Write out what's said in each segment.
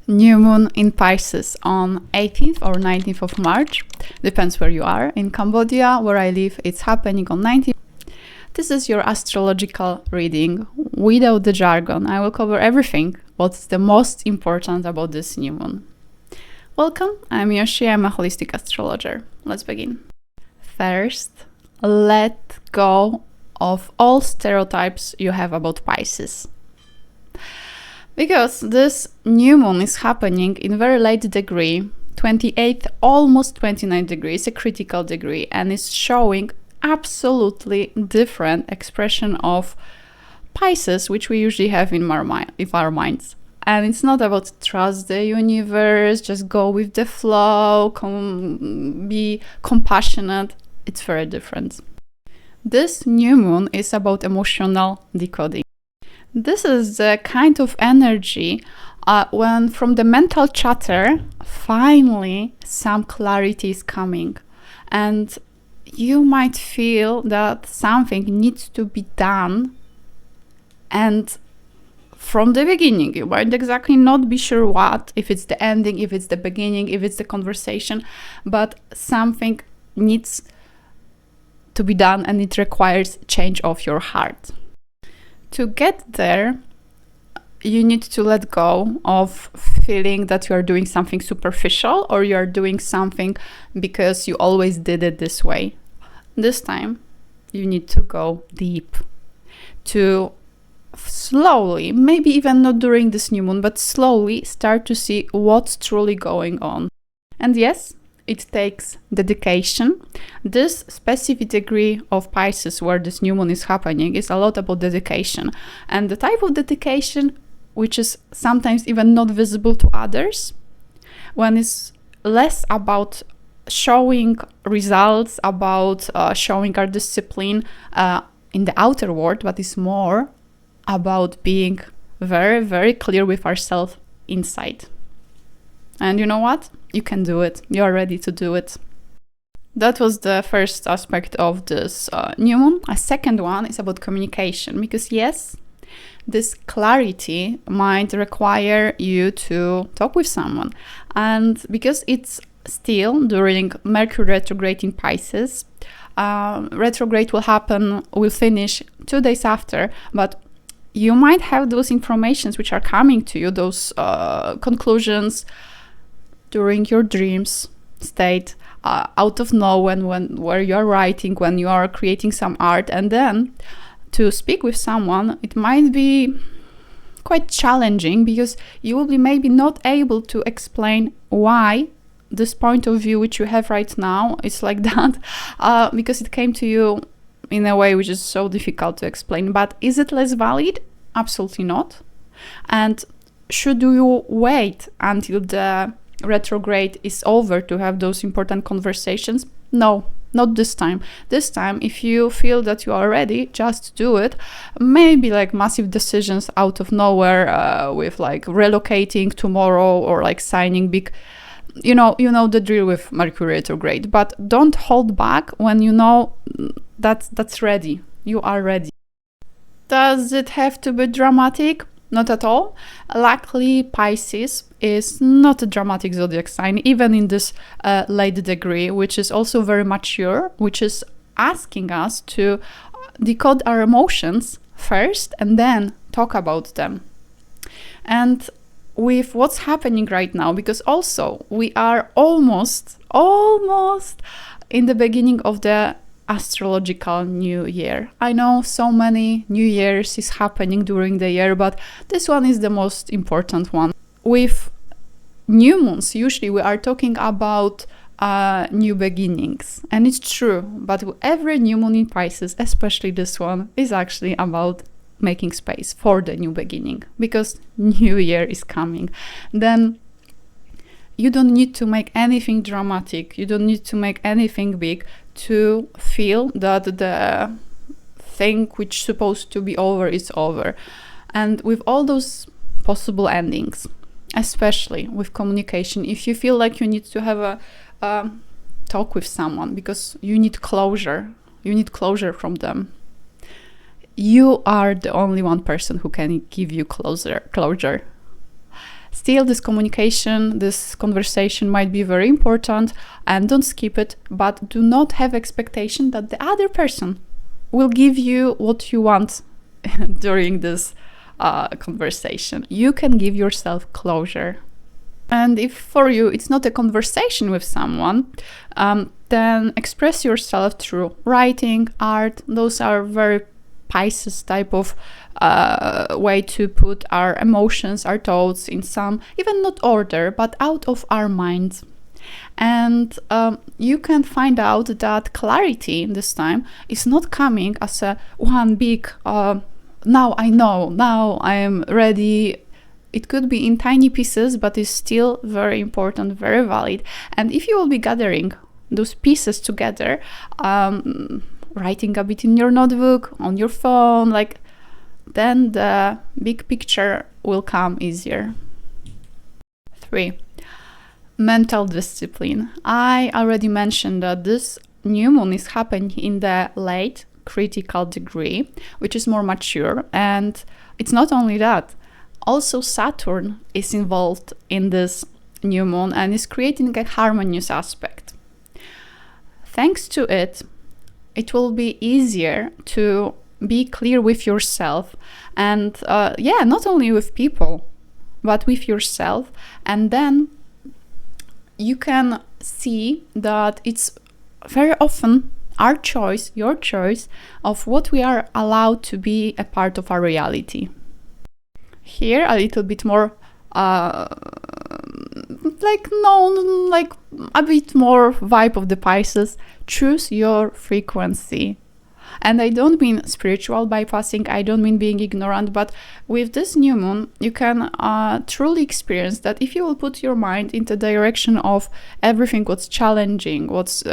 New moon in Pisces on 18th or 19th of March, depends where you are. In Cambodia, where I live, it's happening on 19th. This is your astrological reading without the jargon. I will cover everything, what's the most important about this new moon. Welcome, I'm Yoshi, I'm a holistic astrologer. Let's begin. First, let go of all stereotypes you have about Pisces. Because this new moon is happening in very late degree, 28th, almost 29 degrees, a critical degree, and is showing absolutely different expression of Pisces, which we usually have in our minds. And it's not about trust the universe, just go with the flow, be compassionate. It's very different. This new moon is about emotional decoding. This is the kind of energy when from the mental chatter, finally some clarity is coming. And you might feel that something needs to be done. And from the beginning, you might exactly not be sure what, if it's the ending, if it's the beginning, if it's the conversation, but something needs to be done and it requires change of your heart. To get there, you need to let go of feeling that you are doing something superficial or you are doing something because you always did it this way. This time, you need to go deep, to slowly, maybe even not during this new moon, but slowly start to see what's truly going on. And yes, it takes dedication. This specific degree of Pisces where this new moon is happening is a lot about dedication. And the type of dedication which is sometimes even not visible to others, when it's less about showing results, about showing our discipline in the outer world, but is more about being very, very clear with ourselves inside. And you know what? You can do it. You are ready to do it. That was the first aspect of this new moon. A second one is about communication. Because yes, this clarity might require you to talk with someone. And because it's still during Mercury retrograde in Pisces, retrograde will finish 2 days after, but you might have those informations which are coming to you, those conclusions, during your dreams state, out of nowhere, where you are writing, when you are creating some art, and then to speak with someone, it might be quite challenging because you will be maybe not able to explain why this point of view which you have right now is like that, because it came to you in a way which is so difficult to explain. But is it less valid? Absolutely not. And should you wait until the retrograde is over to have those important conversations? No, not this time. This time, if you feel that you are ready, just do it. Maybe like massive decisions out of nowhere, with like relocating tomorrow or like signing big, you know the drill with Mercury retrograde. But don't hold back when you know that's ready. You are ready. Does it have to be dramatic? Not at all. Luckily, Pisces is not a dramatic zodiac sign, even in this late degree, which is also very mature, which is asking us to decode our emotions first and then talk about them. And with what's happening right now, because also we are almost in the beginning of the Astrological New Year. I know so many New Years is happening during the year, but this one is the most important one. With new moons, usually we are talking about new beginnings, and it's true, but every new moon in Pisces, especially this one, is actually about making space for the new beginning, because New Year is coming. Then you don't need to make anything dramatic, you don't need to make anything big to feel that the thing which is supposed to be over is over. And with all those possible endings, especially with communication, if you feel like you need to have a talk with someone because you need closure from them, you are the only one person who can give you closure. Still, this communication, this conversation might be very important, and don't skip it, but do not have expectation that the other person will give you what you want during this conversation. You can give yourself closure. And if for you it's not a conversation with someone, then express yourself through writing, art. Those are very Pisces type of way to put our emotions, our thoughts in some, even not order, but out of our minds. And you can find out that clarity this time is not coming as a one big, now I know, now I am ready. It could be in tiny pieces, but it's still very important, very valid. And if you will be gathering those pieces together, writing a bit in your notebook, on your phone, like, then the big picture will come easier. 3. Mental discipline. I already mentioned that this new moon is happening in the late critical degree, which is more mature. And it's not only that. Also, Saturn is involved in this new moon and is creating a harmonious aspect. Thanks to it, it will be easier to be clear with yourself and, not only with people, but with yourself. And then you can see that it's very often our choice, your choice, of what we are allowed to be a part of our reality. Here, a little bit more, a bit more vibe of the Pisces. Choose your frequency. And I don't mean spiritual bypassing, I don't mean being ignorant, but with this new moon, you can truly experience that if you will put your mind into the direction of everything what's challenging, what's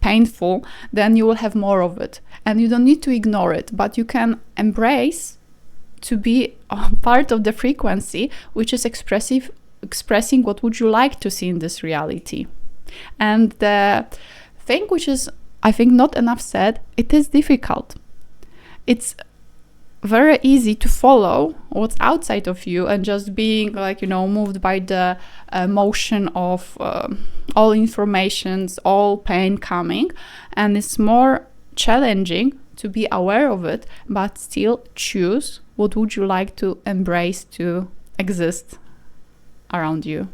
painful, then you will have more of it. And you don't need to ignore it, but you can embrace to be a part of the frequency, which is expressing what would you like to see in this reality. And the thing which is, I think, not enough said, it is difficult. It's very easy to follow what's outside of you and just being moved by the motion of all informations, all pain coming. And it's more challenging to be aware of it, but still choose what would you like to embrace to exist around you.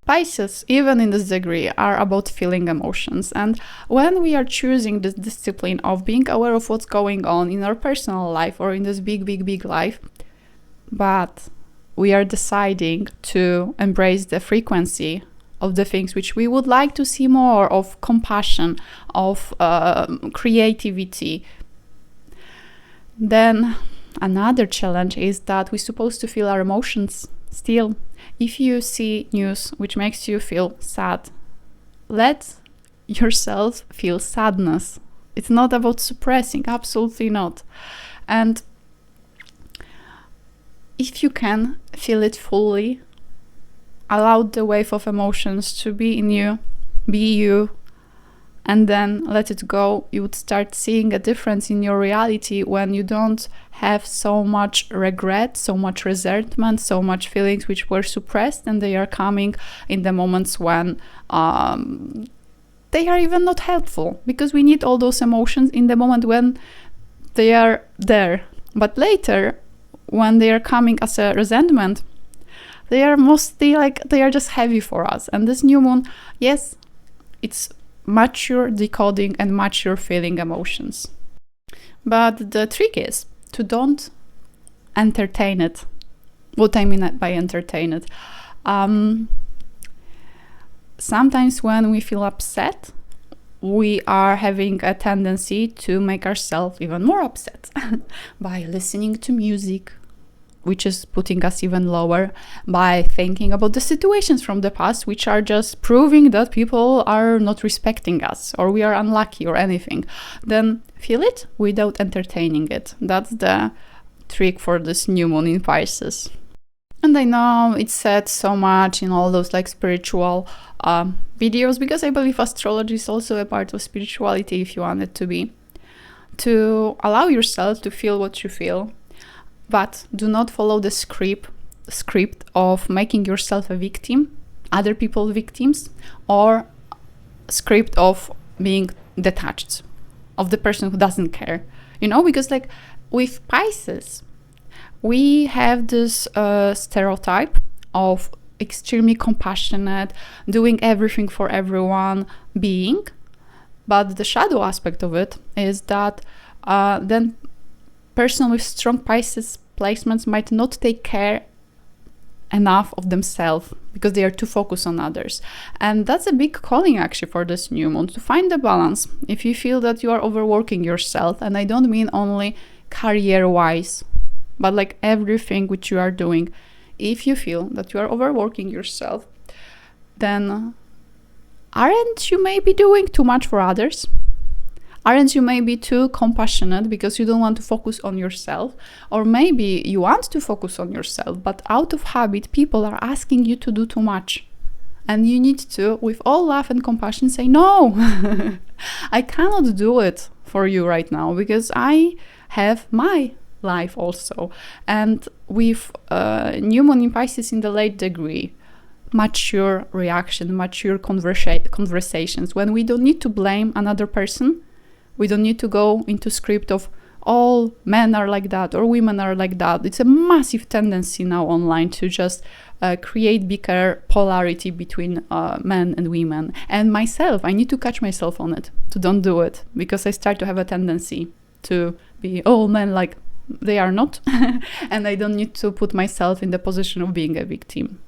Pisces, even in this degree, are about feeling emotions. And when we are choosing this discipline of being aware of what's going on in our personal life or in this big life, but we are deciding to embrace the frequency of the things which we would like to see more of, compassion, of creativity, then another challenge is that we're supposed to feel our emotions still. If you see news which makes you feel sad, let yourself feel sadness. It's not about suppressing, absolutely not. And if you can feel it fully, allow the wave of emotions to be in you, be you, and then let it go. You would start seeing a difference in your reality when you don't have so much regret, so much resentment, so much feelings which were suppressed, and they are coming in the moments when they are even not helpful, because we need all those emotions in the moment when they are there. But later, when they are coming as a resentment, they are mostly they are just heavy for us. And this new moon, yes, it's mature decoding and mature feeling emotions. But the trick is to don't entertain it. What I mean by entertain it. Sometimes when we feel upset, we are having a tendency to make ourselves even more upset by listening to music, which is putting us even lower, by thinking about the situations from the past, which are just proving that people are not respecting us or we are unlucky or anything. Then feel it without entertaining it. That's the trick for this new moon in Pisces. And I know it's said so much in all those spiritual videos, because I believe astrology is also a part of spirituality if you want it to be. To allow yourself to feel what you feel, but do not follow the script script of making yourself a victim, other people victims, or script of being detached, of the person who doesn't care. Because like with Pisces, we have this stereotype of extremely compassionate, doing everything for everyone being. But the shadow aspect of it is that then person with strong Pisces placements might not take care enough of themselves because they are too focused on others. And that's a big calling actually for this new moon, to find the balance. If you feel that you are overworking yourself, and I don't mean only career-wise, but like everything which you are doing, if you feel that you are overworking yourself, then aren't you maybe doing too much for others? Aren't you maybe too compassionate because you don't want to focus on yourself? Or maybe you want to focus on yourself, but out of habit, people are asking you to do too much. And you need to, with all love and compassion, say, no, I cannot do it for you right now because I have my life also. And with new moon in Pisces in the late degree, mature reaction, mature conversations, when we don't need to blame another person, we don't need to go into script of all men are like that or women are like that. It's a massive tendency now online to just create bigger polarity between men and women. And myself, I need to catch myself on it, to don't do it, because I start to have a tendency to be all men like they are not. And I don't need to put myself in the position of being a victim.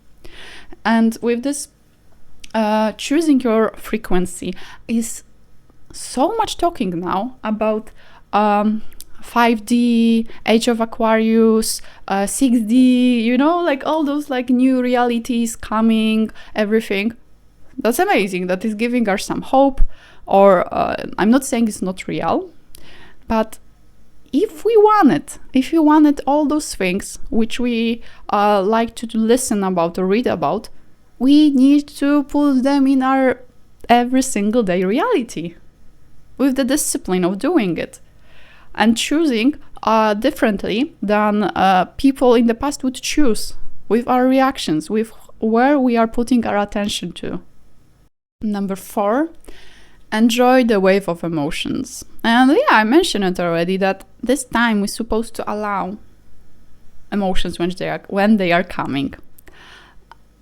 And with this, choosing your frequency is so much talking now about 5D, Age of Aquarius, 6D, like all those like new realities coming, everything. That's amazing. That is giving us some hope. Or I'm not saying it's not real, but if you wanted all those things which we like to listen about or read about, we need to put them in our every single day reality with the discipline of doing it and choosing differently than people in the past would choose, with our reactions, with where we are putting our attention to. Number 4, enjoy the wave of emotions. And yeah, I mentioned it already, that this time we're supposed to allow emotions when they are coming.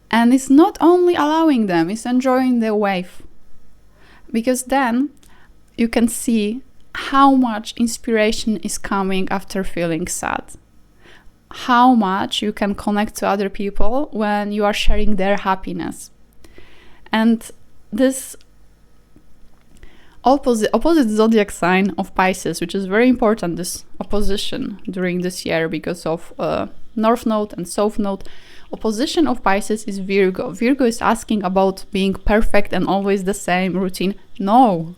And it's not only allowing them, it's enjoying the wave. Because then you can see how much inspiration is coming after feeling sad. How much you can connect to other people when you are sharing their happiness. And this opposite zodiac sign of Pisces, which is very important, this opposition during this year because of North Node and South Node, opposition of Pisces is Virgo. Virgo is asking about being perfect and always the same routine. No,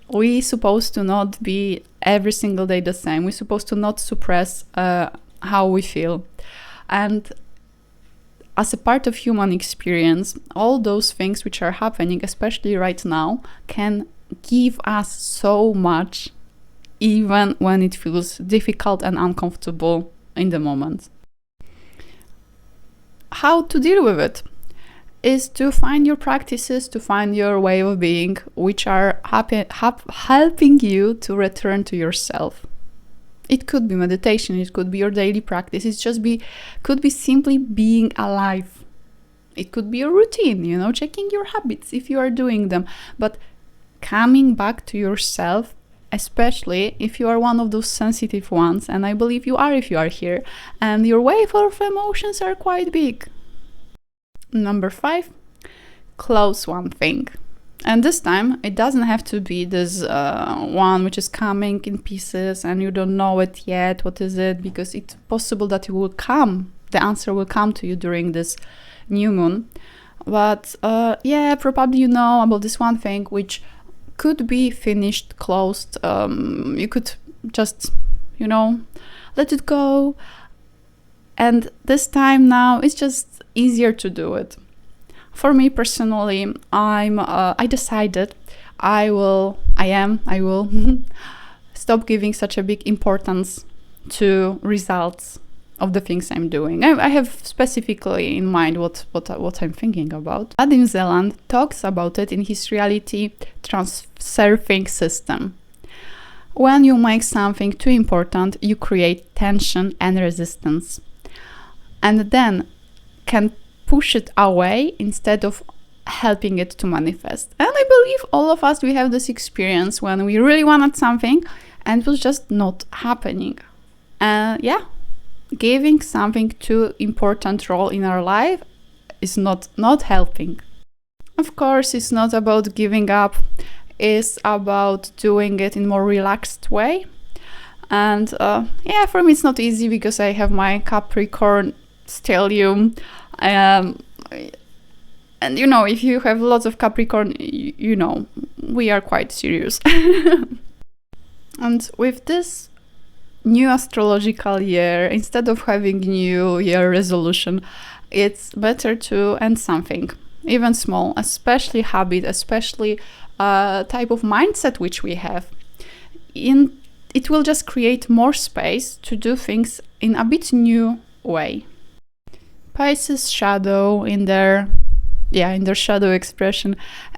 we're supposed to not be every single day the same. We're supposed to not suppress how we feel. And as a part of human experience, all those things which are happening, especially right now, can give us so much, even when it feels difficult and uncomfortable in the moment. How to deal with it is to find your practices, to find your way of being, which are helping you to return to yourself. It could be meditation, it could be your daily practice, could be simply being alive. It could be a routine, checking your habits if you are doing them, but coming back to yourself, especially if you are one of those sensitive ones, and I believe you are if you are here, and your wave of emotions are quite big. Number 5, close one thing. And this time, it doesn't have to be this one which is coming in pieces and you don't know it yet, what is it, because it's possible that the answer will come to you during this new moon. But probably you know about this one thing which could be finished, closed. You could just, let it go. And this time now, it's just easier to do it. For me personally, I decided I will stop giving such a big importance to results of the things I'm doing. I have specifically in mind what I'm thinking about. Adam Zeland talks about it in his reality transurfing system. When you make something too important, you create tension and resistance, and then can push it away instead of helping it to manifest. And I believe all of us, we have this experience when we really wanted something and it was just not happening. Giving something too important role in our life is not helping. Of course, it's not about giving up. It's about doing it in more relaxed way. And for me it's not easy because I have my Capricorn stellium. And if you have lots of Capricorn, we are quite serious. And with this new astrological year, instead of having new year resolution, it's better to end something, even small, especially habit, especially type of mindset which we have. It will just create more space to do things in a bit new way. Pisces shadow in their shadow expression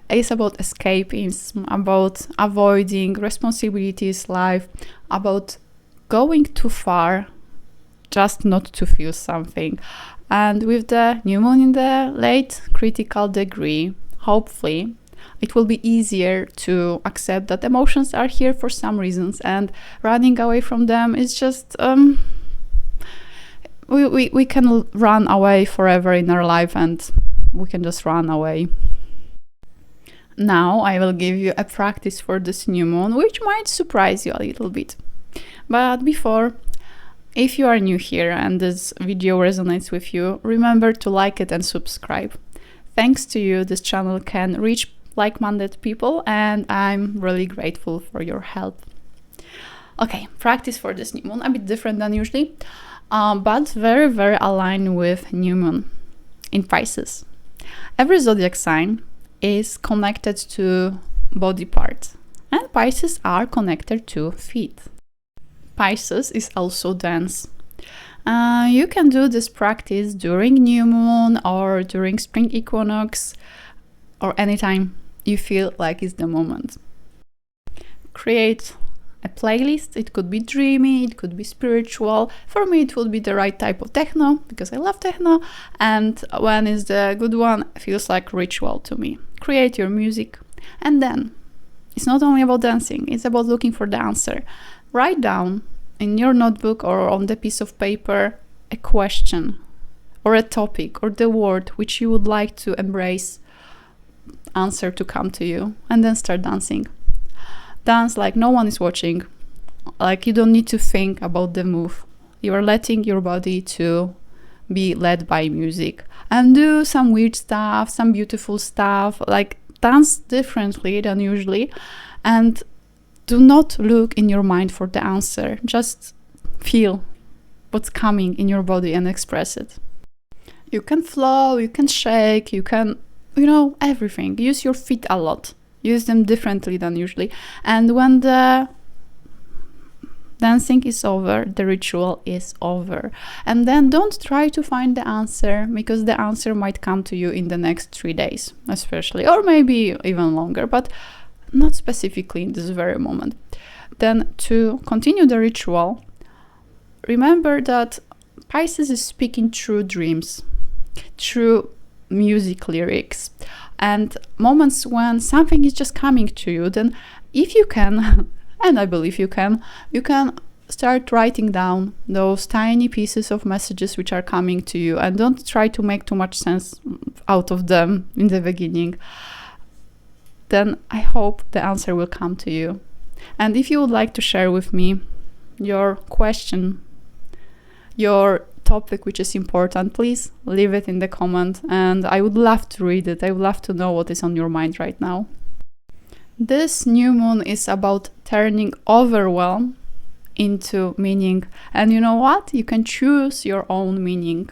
is about escapism, about avoiding responsibilities, life, about going too far just not to feel something. And with the new moon in the late critical degree, hopefully it will be easier to accept that emotions are here for some reasons, and running away from them is just we can run away forever in our life, and we can just run away. Now I will give you a practice for this new moon, which might surprise you a little bit. But before, if you are new here and this video resonates with you, remember to like it and subscribe. Thanks to you, this channel can reach like-minded people, and I'm really grateful for your help. Okay, practice for this new moon, a bit different than usually, but very, very aligned with new moon in Pisces. Every zodiac sign is connected to body parts, and Pisces are connected to feet. Pisces is also dance. You can do this practice during new moon or during spring equinox or anytime you feel like it's the moment. Create a playlist. It could be dreamy, it could be spiritual. For me it would be the right type of techno because I love techno, and when is the good one, it feels like ritual to me. Create your music, and then it's not only about dancing, it's about looking for the answer. Write down in your notebook or on the piece of paper a question or a topic or the word which you would like to embrace answer to come to you, and then start dancing. Dance like no one is watching, like you don't need to think about the move. You are letting your body to be led by music, and do some weird stuff, some beautiful stuff, like dance differently than usually, and do not look in your mind for the answer. Just feel what's coming in your body and express it. You can flow, you can shake, you can, everything. Use your feet a lot. Use them differently than usually. And when the dancing is over, the ritual is over. And then don't try to find the answer, because the answer might come to you in the next 3 days, especially, or maybe even longer, but not specifically in this very moment. Then to continue the ritual, remember that Pisces is speaking through dreams, through music lyrics, and moments when something is just coming to you. Then if you can, and I believe you can start writing down those tiny pieces of messages which are coming to you, and don't try to make too much sense out of them in the beginning. Then I hope the answer will come to you. And if you would like to share with me your question, your topic which is important, please leave it in the comment, and I would love to read it. I would love to know what is on your mind right now. This new moon is about turning overwhelm into meaning, and you know what? You can choose your own meaning.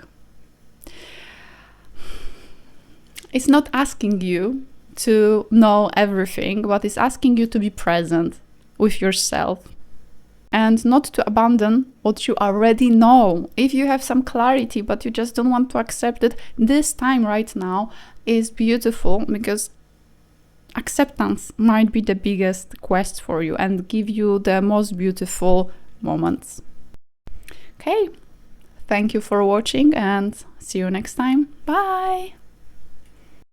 It's not asking you to know everything, but it's asking you to be present with yourself. and not to abandon what you already know. If you have some clarity but you just don't want to accept it, this time right now is beautiful, because acceptance might be the biggest quest for you and give you the most beautiful moments. Okay, thank you for watching and see you next time. Bye!